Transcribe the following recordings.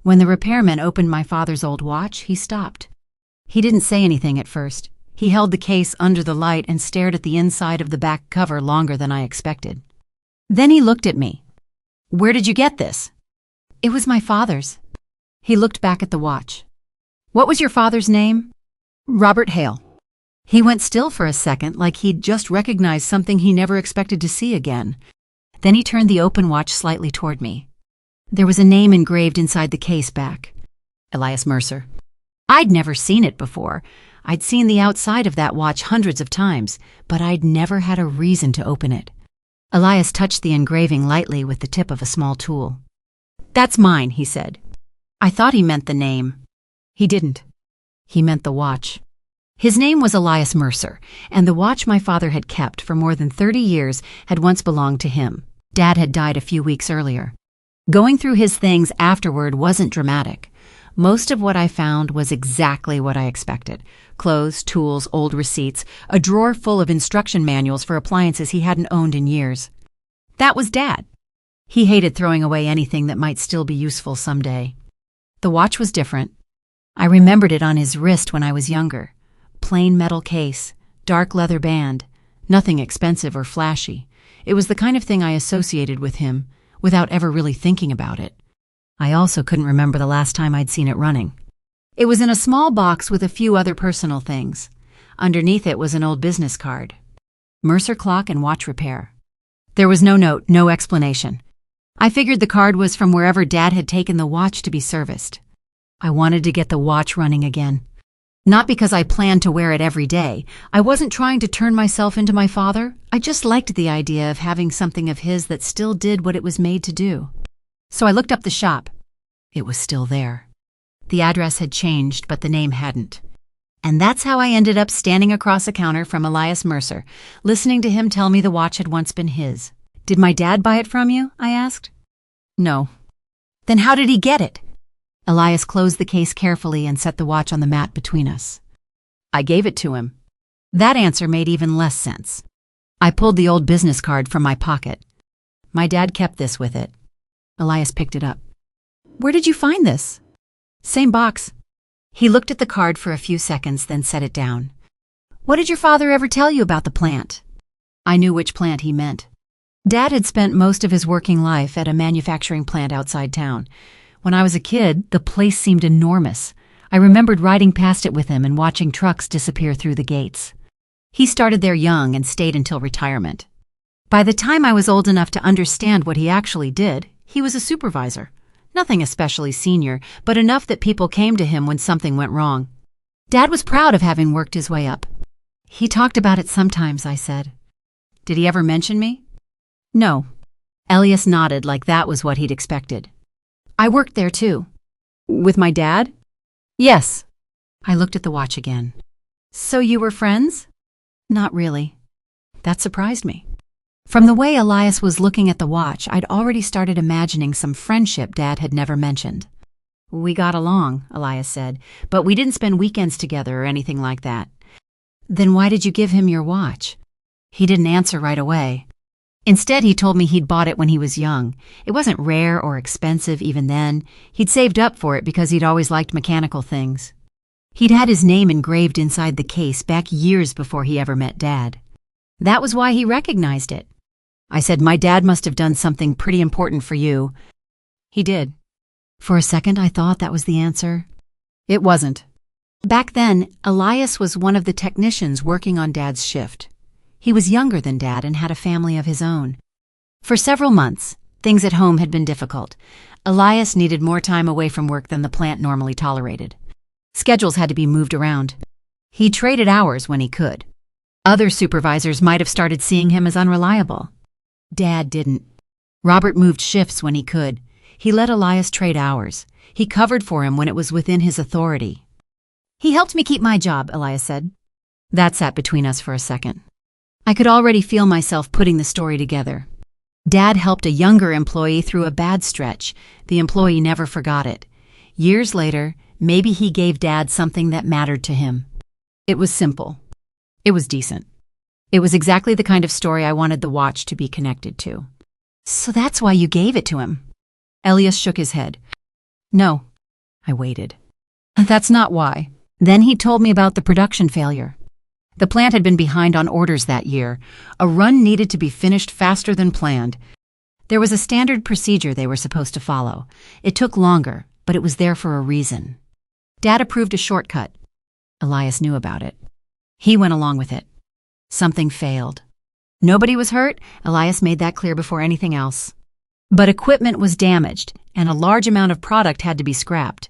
When the repairman opened my father's old watch, he stopped. He didn't say anything at first. He held the case under the light and stared at the inside of the back cover longer than I expected. Then he looked at me. "Where did you get this?" "It was my father's." He looked back at the watch. "What was your father's name?" "Robert Hale." He went still for a second, like he'd just recognized something he never expected to see again. Then he turned the open watch slightly toward me. There was a name engraved inside the case back. Elias Mercer. I'd never seen it before. I'd seen the outside of that watch hundreds of times, but I'd never had a reason to open it. Elias touched the engraving lightly with the tip of a small tool. "That's mine," he said. I thought he meant the name. He didn't. He meant the watch. His name was Elias Mercer, and the watch my father had kept for more than 30 years had once belonged to him. Dad had died a few weeks earlier. Going through his things afterward wasn't dramatic. Most of what I found was exactly what I expected. Clothes, tools, old receipts, a drawer full of instruction manuals for appliances he hadn't owned in years. That was Dad. He hated throwing away anything that might still be useful someday. The watch was different. I remembered it on his wrist when I was younger. Plain metal case, dark leather band, nothing expensive or flashy. It was the kind of thing I associated with him, without ever really thinking about it. I also couldn't remember the last time I'd seen it running. It was in a small box with a few other personal things. Underneath it was an old business card. Mercer Clock and Watch Repair. There was no note, no explanation. I figured the card was from wherever Dad had taken the watch to be serviced. I wanted to get the watch running again. Not because I planned to wear it every day. I wasn't trying to turn myself into my father. I just liked the idea of having something of his that still did what it was made to do. So I looked up the shop. It was still there. The address had changed, but the name hadn't. And that's how I ended up standing across a counter from Elias Mercer, listening to him tell me the watch had once been his. "Did my dad buy it from you?" I asked. "No." "Then how did he get it?" Elias closed the case carefully and set the watch on the mat between us. "I gave it to him." That answer made even less sense. I pulled the old business card from my pocket. "My dad kept this with it." Elias picked it up. "Where did you find this?" "Same box." He looked at the card for a few seconds, then set it down. "What did your father ever tell you about the plant?" I knew which plant he meant. Dad had spent most of his working life at a manufacturing plant outside town. When I was a kid, the place seemed enormous. I remembered riding past it with him and watching trucks disappear through the gates. He started there young and stayed until retirement. By the time I was old enough to understand what he actually did, he was a supervisor. Nothing especially senior, but enough that people came to him when something went wrong. Dad was proud of having worked his way up. "He talked about it sometimes," I said. "Did he ever mention me?" "No." Elias nodded like that was what he'd expected. "I worked there too." "With my dad?" "Yes." I looked at the watch again. "So you were friends?" "Not really." That surprised me. From the way Elias was looking at the watch, I'd already started imagining some friendship Dad had never mentioned. "We got along," Elias said, "but we didn't spend weekends together or anything like that." "Then why did you give him your watch?" He didn't answer right away. Instead, he told me he'd bought it when he was young. It wasn't rare or expensive even then. He'd saved up for it because he'd always liked mechanical things. He'd had his name engraved inside the case back years before he ever met Dad. That was why he recognized it. I said, "My dad must have done something pretty important for you." "He did." For a second, I thought that was the answer. It wasn't. Back then, Elias was one of the technicians working on Dad's shift. He was younger than Dad and had a family of his own. For several months, things at home had been difficult. Elias needed more time away from work than the plant normally tolerated. Schedules had to be moved around. He traded hours when he could. Other supervisors might have started seeing him as unreliable. Dad didn't. Robert moved shifts when he could. He let Elias trade hours. He covered for him when it was within his authority. "He helped me keep my job," Elias said. That sat between us for a second. I could already feel myself putting the story together. Dad helped a younger employee through a bad stretch. The employee never forgot it. Years later, maybe he gave Dad something that mattered to him. It was simple. It was decent. It was exactly the kind of story I wanted the watch to be connected to. "So that's why you gave it to him?" Elias shook his head. "No, I waited. That's not why. Then he told me about the production failure. The plant had been behind on orders that year. A run needed to be finished faster than planned. There was a standard procedure they were supposed to follow. It took longer, but it was there for a reason. Dad approved a shortcut. Elias knew about it. He went along with it. Something failed. Nobody was hurt. Elias made that clear before anything else. But equipment was damaged, and a large amount of product had to be scrapped.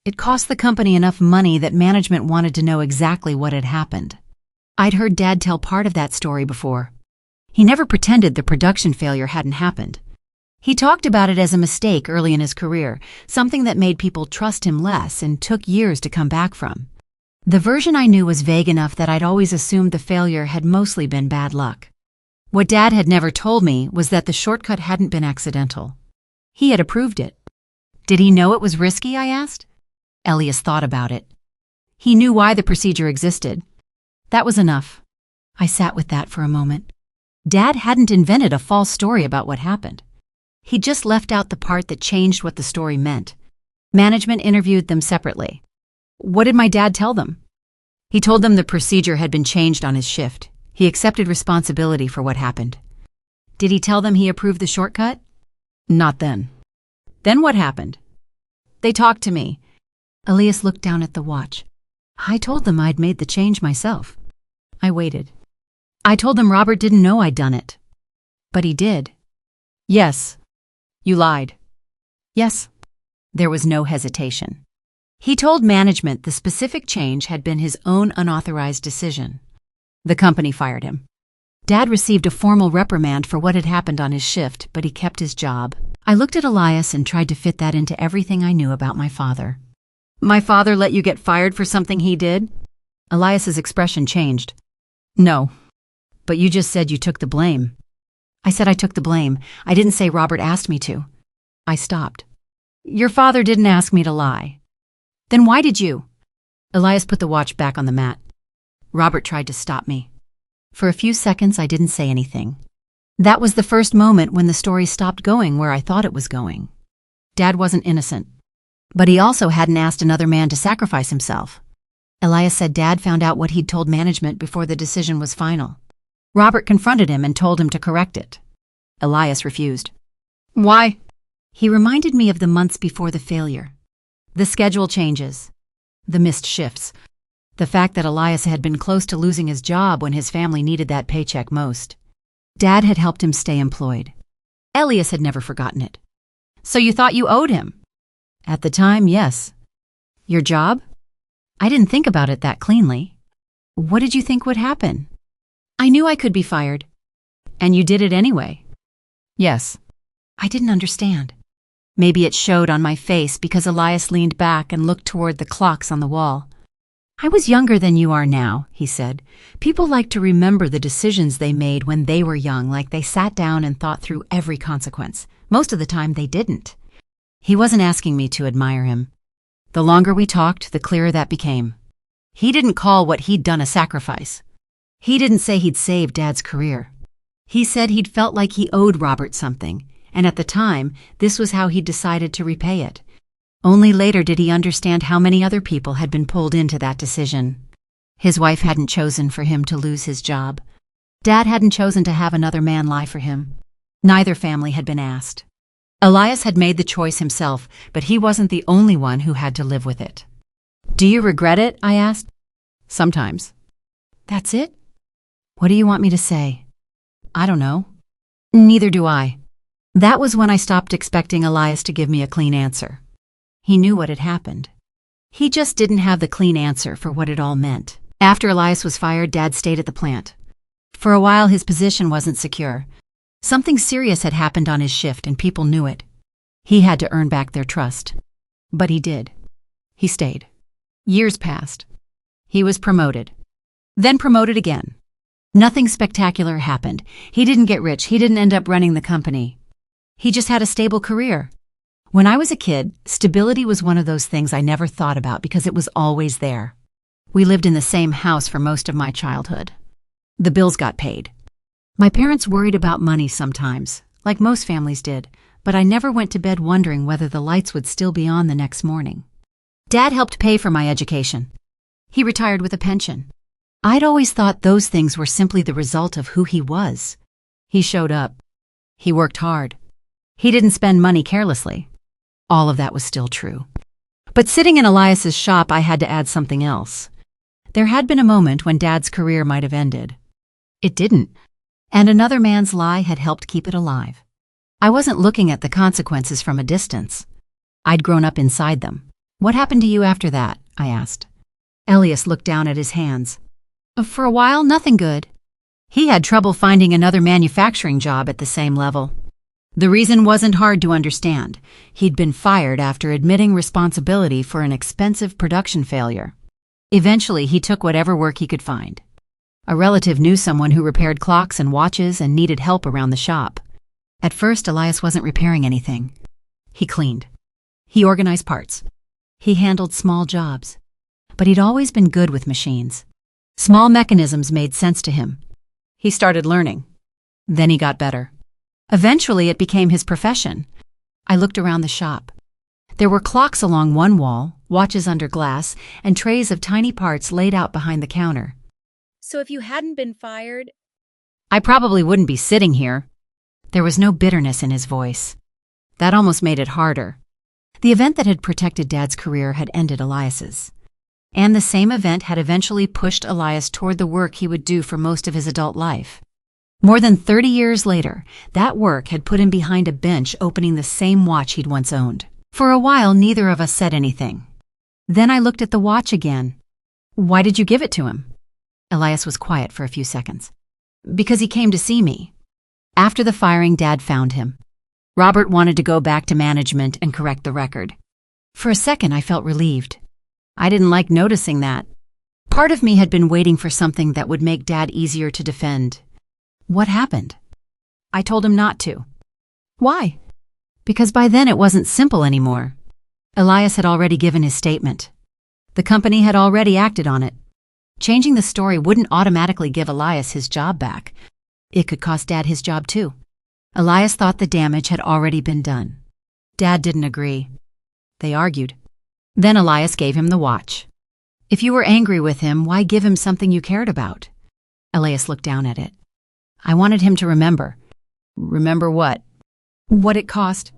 It cost the company enough money that management wanted to know exactly what had happened. I'd heard Dad tell part of that story before. He never pretended the production failure hadn't happened. He talked about it as a mistake early in his career, something that made people trust him less and took years to come back from. The version I knew was vague enough that I'd always assumed the failure had mostly been bad luck. What Dad had never told me was that the shortcut hadn't been accidental. He had approved it. Did he know it was risky, I asked? Elias thought about it. He knew why the procedure existed. That was enough. I sat with that for a moment. Dad hadn't invented a false story about what happened. He just left out the part that changed what the story meant. Management interviewed them separately. What did my dad tell them? He told them the procedure had been changed on his shift. He accepted responsibility for what happened. Did he tell them he approved the shortcut? Not then. Then what happened? They talked to me. Elias looked down at the watch. I told them I'd made the change myself. I waited. I told them Robert didn't know I'd done it. But he did. Yes. You lied. Yes. There was no hesitation. He told management the specific change had been his own unauthorized decision. The company fired him. Dad received a formal reprimand for what had happened on his shift, but he kept his job. I looked at Elias and tried to fit that into everything I knew about my father. My father let you get fired for something he did? Elias's expression changed. No. But you just said you took the blame. I said I took the blame. I didn't say Robert asked me to. I stopped. Your father didn't ask me to lie. Then why did you? Elias put the watch back on the mat. Robert tried to stop me. For a few seconds, I didn't say anything. That was the first moment when the story stopped going where I thought it was going. Dad wasn't innocent. But he also hadn't asked another man to sacrifice himself. Elias said Dad found out what he'd told management before the decision was final. Robert confronted him and told him to correct it. Elias refused. Why? He reminded me of the months before the failure. The schedule changes. The missed shifts. The fact that Elias had been close to losing his job when his family needed that paycheck most. Dad had helped him stay employed. Elias had never forgotten it. So you thought you owed him? At the time, yes. Your job? I didn't think about it that cleanly. What did you think would happen? I knew I could be fired. And you did it anyway? Yes. I didn't understand. Maybe it showed on my face because Elias leaned back and looked toward the clocks on the wall. I was younger than you are now, he said. People like to remember the decisions they made when they were young, like they sat down and thought through every consequence. Most of the time, they didn't. He wasn't asking me to admire him. The longer we talked, the clearer that became. He didn't call what he'd done a sacrifice. He didn't say he'd saved Dad's career. He said he'd felt like he owed Robert something, and at the time, this was how he'd decided to repay it. Only later did he understand how many other people had been pulled into that decision. His wife hadn't chosen for him to lose his job. Dad hadn't chosen to have another man lie for him. Neither family had been asked. Elias had made the choice himself, but he wasn't the only one who had to live with it. Do you regret it? I asked. Sometimes. That's it? What do you want me to say? I don't know. Neither do I. That was when I stopped expecting Elias to give me a clean answer. He knew what had happened. He just didn't have the clean answer for what it all meant. After Elias was fired, Dad stayed at the plant. For a while, his position wasn't secure. Something serious had happened on his shift, and people knew it. He had to earn back their trust. But he did. He stayed. Years passed. He was promoted. Then promoted again. Nothing spectacular happened. He didn't get rich. He didn't end up running the company. He just had a stable career. When I was a kid, stability was one of those things I never thought about because it was always there. We lived in the same house for most of my childhood. The bills got paid. My parents worried about money sometimes, like most families did, but I never went to bed wondering whether the lights would still be on the next morning. Dad helped pay for my education. He retired with a pension. I'd always thought those things were simply the result of who he was. He showed up. He worked hard. He didn't spend money carelessly. All of that was still true. But sitting in Elias's shop, I had to add something else. There had been a moment when Dad's career might have ended. It didn't, and another man's lie had helped keep it alive. I wasn't looking at the consequences from a distance. I'd grown up inside them. "What happened to you after that?" I asked. Elias looked down at his hands. "For a while, nothing good." He had trouble finding another manufacturing job at the same level. The reason wasn't hard to understand. He'd been fired after admitting responsibility for an expensive production failure. Eventually, he took whatever work he could find. A relative knew someone who repaired clocks and watches and needed help around the shop. At first, Elias wasn't repairing anything. He cleaned. He organized parts. He handled small jobs. But he'd always been good with machines. Small mechanisms made sense to him. He started learning. Then he got better. Eventually, it became his profession. I looked around the shop. There were clocks along one wall, watches under glass, and trays of tiny parts laid out behind the counter. "So if you hadn't been fired—" "I probably wouldn't be sitting here." There was no bitterness in his voice. That almost made it harder. The event that had protected Dad's career had ended Elias's. And the same event had eventually pushed Elias toward the work he would do for most of his adult life. More than 30 years later, that work had put him behind a bench opening the same watch he'd once owned. For a while, neither of us said anything. Then I looked at the watch again. "Why did you give it to him?" Elias was quiet for a few seconds. "Because he came to see me." After the firing, Dad found him. Robert wanted to go back to management and correct the record. For a second, I felt relieved. I didn't like noticing that. Part of me had been waiting for something that would make Dad easier to defend. What happened? I told him not to. Why? Because by then it wasn't simple anymore. Elias had already given his statement. The company had already acted on it. Changing the story wouldn't automatically give Elias his job back. It could cost Dad his job too. Elias thought the damage had already been done. Dad didn't agree. They argued. Then Elias gave him the watch. If you were angry with him, why give him something you cared about? Elias looked down at it. I wanted him to remember. Remember what? What it cost.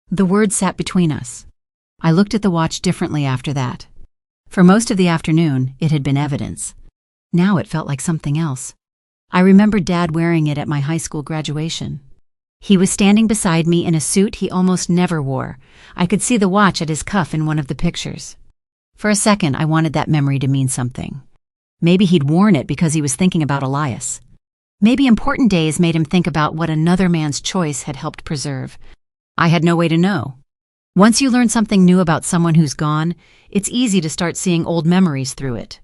The words sat between us. I looked at the watch differently after that. For most of the afternoon, it had been evidence. Now it felt like something else. I remembered Dad wearing it at my high school graduation. He was standing beside me in a suit he almost never wore. I could see the watch at his cuff in one of the pictures. For a second, I wanted that memory to mean something. Maybe he'd worn it because he was thinking about Elias. Maybe important days made him think about what another man's choice had helped preserve. I had no way to know. Once you learn something new about someone who's gone, it's easy to start seeing old memories through it.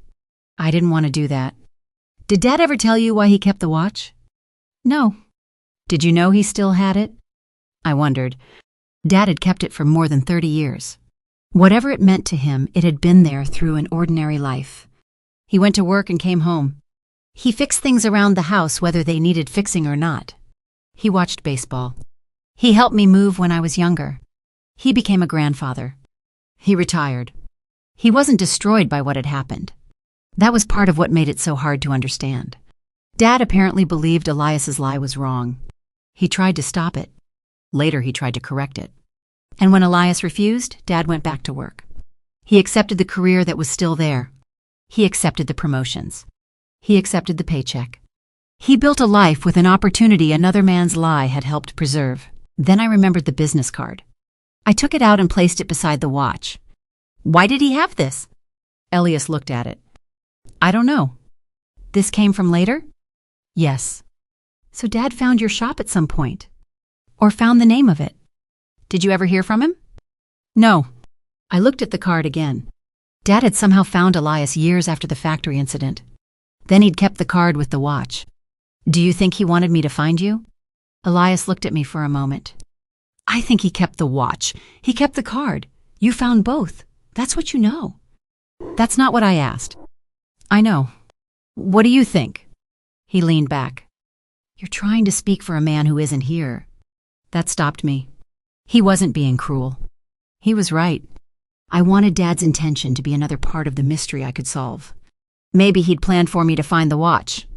I didn't want to do that. Did Dad ever tell you why he kept the watch? No. Did you know he still had it? I wondered. Dad had kept it for more than 30 years. Whatever it meant to him, it had been there through an ordinary life. He went to work and came home. He fixed things around the house whether they needed fixing or not. He watched baseball. He helped me move when I was younger. He became a grandfather. He retired. He wasn't destroyed by what had happened. That was part of what made it so hard to understand. Dad apparently believed Elias's lie was wrong. He tried to stop it. Later, he tried to correct it. And when Elias refused, Dad went back to work. He accepted the career that was still there. He accepted the promotions. He accepted the paycheck. He built a life with an opportunity another man's lie had helped preserve. Then I remembered the business card. I took it out and placed it beside the watch. Why did he have this? Elias looked at it. I don't know. This came from later? Yes. So Dad found your shop at some point. Or found the name of it. Did you ever hear from him? No. I looked at the card again. Dad had somehow found Elias years after the factory incident. Then he'd kept the card with the watch. Do you think he wanted me to find you? Elias looked at me for a moment. I think he kept the watch. He kept the card. You found both. That's what you know. That's not what I asked. I know. What do you think? He leaned back. You're trying to speak for a man who isn't here. That stopped me. He wasn't being cruel. He was right. I wanted Dad's intention to be another part of the mystery I could solve. Maybe he'd planned for me to find the watch.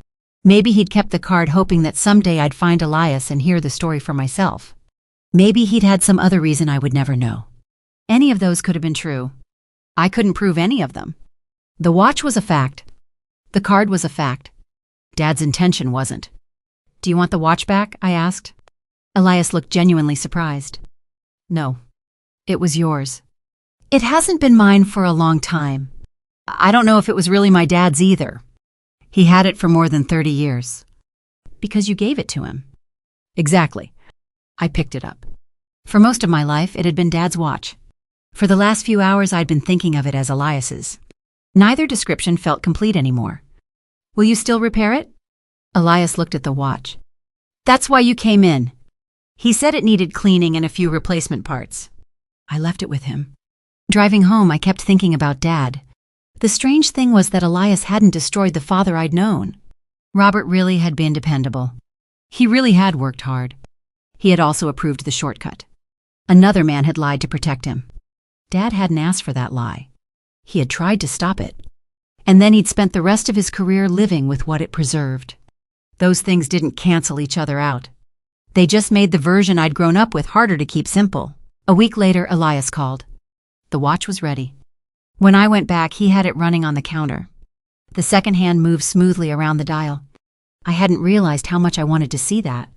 Maybe he'd kept the card hoping that someday I'd find Elias and hear the story for myself. Maybe he'd had some other reason I would never know. Any of those could have been true. I couldn't prove any of them. The watch was a fact. The card was a fact. Dad's intention wasn't. "Do you want the watch back?" I asked. Elias looked genuinely surprised. "No. It was yours." "It hasn't been mine for a long time. I don't know if it was really my dad's either. He had it for more than 30 years. "Because you gave it to him." "Exactly." I picked it up. For most of my life, it had been Dad's watch. For the last few hours, I'd been thinking of it as Elias's. Neither description felt complete anymore. "Will you still repair it?" Elias looked at the watch. "That's why you came in." He said it needed cleaning and a few replacement parts. I left it with him. Driving home, I kept thinking about Dad. The strange thing was that Elias hadn't destroyed the father I'd known. Robert really had been dependable. He really had worked hard. He had also approved the shortcut. Another man had lied to protect him. Dad hadn't asked for that lie. He had tried to stop it. And then he'd spent the rest of his career living with what it preserved. Those things didn't cancel each other out. They just made the version I'd grown up with harder to keep simple. A week later, Elias called. The watch was ready. When I went back, he had it running on the counter. The second hand moved smoothly around the dial. I hadn't realized how much I wanted to see that.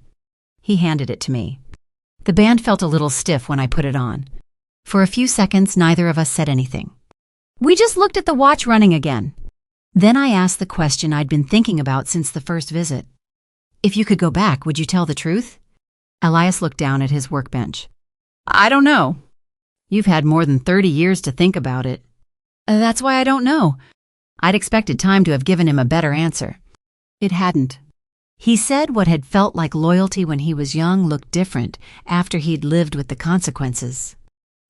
He handed it to me. The band felt a little stiff when I put it on. For a few seconds, neither of us said anything. We just looked at the watch running again. Then I asked the question I'd been thinking about since the first visit. "If you could go back, would you tell the truth?" Elias looked down at his workbench. "I don't know. You've had more than 30 years to think about it." "That's why I don't know." I'd expected time to have given him a better answer. It hadn't. He said what had felt like loyalty when he was young looked different after he'd lived with the consequences.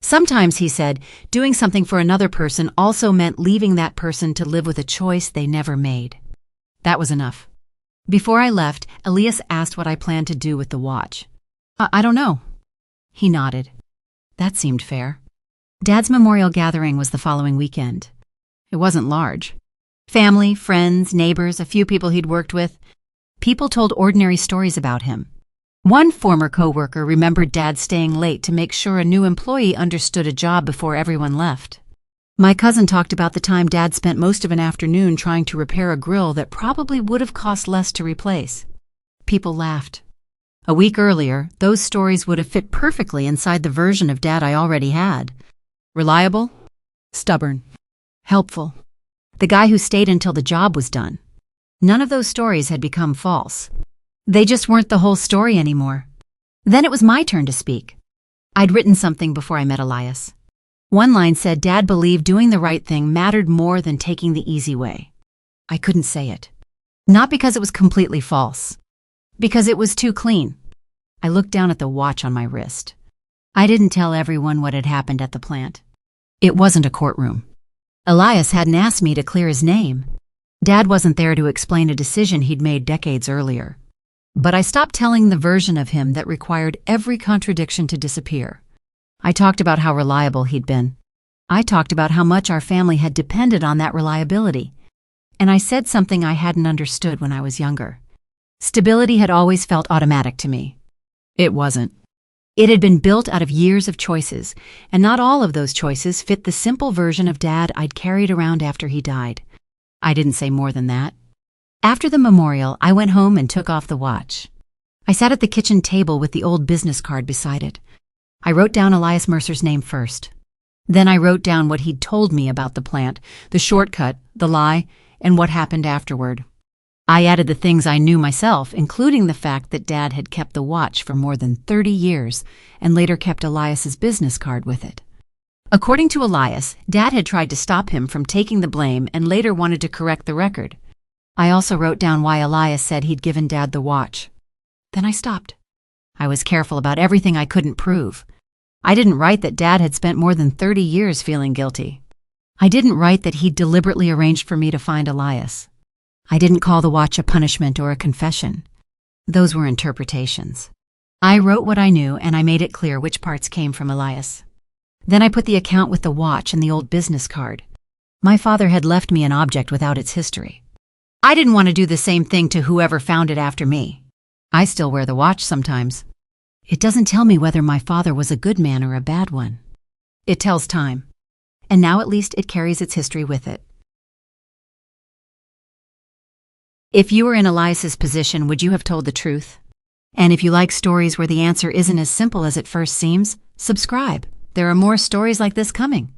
Sometimes, he said, doing something for another person also meant leaving that person to live with a choice they never made. That was enough. Before I left, Elias asked what I planned to do with the watch. I don't know." He nodded. That seemed fair. Dad's memorial gathering was the following weekend. It wasn't large. Family, friends, neighbors, a few people he'd worked with. People told ordinary stories about him. One former coworker remembered Dad staying late to make sure a new employee understood a job before everyone left. My cousin talked about the time Dad spent most of an afternoon trying to repair a grill that probably would have cost less to replace. People laughed. A week earlier, those stories would have fit perfectly inside the version of Dad I already had. Reliable, stubborn, helpful. The guy who stayed until the job was done. None of those stories had become false. They just weren't the whole story anymore. Then it was my turn to speak. I'd written something before I met Elias. One line said Dad believed doing the right thing mattered more than taking the easy way. I couldn't say it. Not because it was completely false. Because it was too clean. I looked down at the watch on my wrist. I didn't tell everyone what had happened at the plant. It wasn't a courtroom. Elias hadn't asked me to clear his name. Dad wasn't there to explain a decision he'd made decades earlier. But I stopped telling the version of him that required every contradiction to disappear. I talked about how reliable he'd been. I talked about how much our family had depended on that reliability. And I said something I hadn't understood when I was younger. Stability had always felt automatic to me. It wasn't. It had been built out of years of choices, and not all of those choices fit the simple version of Dad I'd carried around after he died. I didn't say more than that. After the memorial, I went home and took off the watch. I sat at the kitchen table with the old business card beside it. I wrote down Elias Mercer's name first. Then I wrote down what he'd told me about the plant, the shortcut, the lie, and what happened afterward. I added the things I knew myself, including the fact that Dad had kept the watch for more than 30 years and later kept Elias's business card with it. According to Elias, Dad had tried to stop him from taking the blame and later wanted to correct the record. I also wrote down why Elias said he'd given Dad the watch. Then I stopped. I was careful about everything I couldn't prove. I didn't write that Dad had spent more than 30 years feeling guilty. I didn't write that he'd deliberately arranged for me to find Elias. I didn't call the watch a punishment or a confession. Those were interpretations. I wrote what I knew, and I made it clear which parts came from Elias. Then I put the account with the watch and the old business card. My father had left me an object without its history. I didn't want to do the same thing to whoever found it after me. I still wear the watch sometimes. It doesn't tell me whether my father was a good man or a bad one. It tells time. And now at least it carries its history with it. If you were in Elias's position, would you have told the truth? And if you like stories where the answer isn't as simple as it first seems, subscribe. There are more stories like this coming.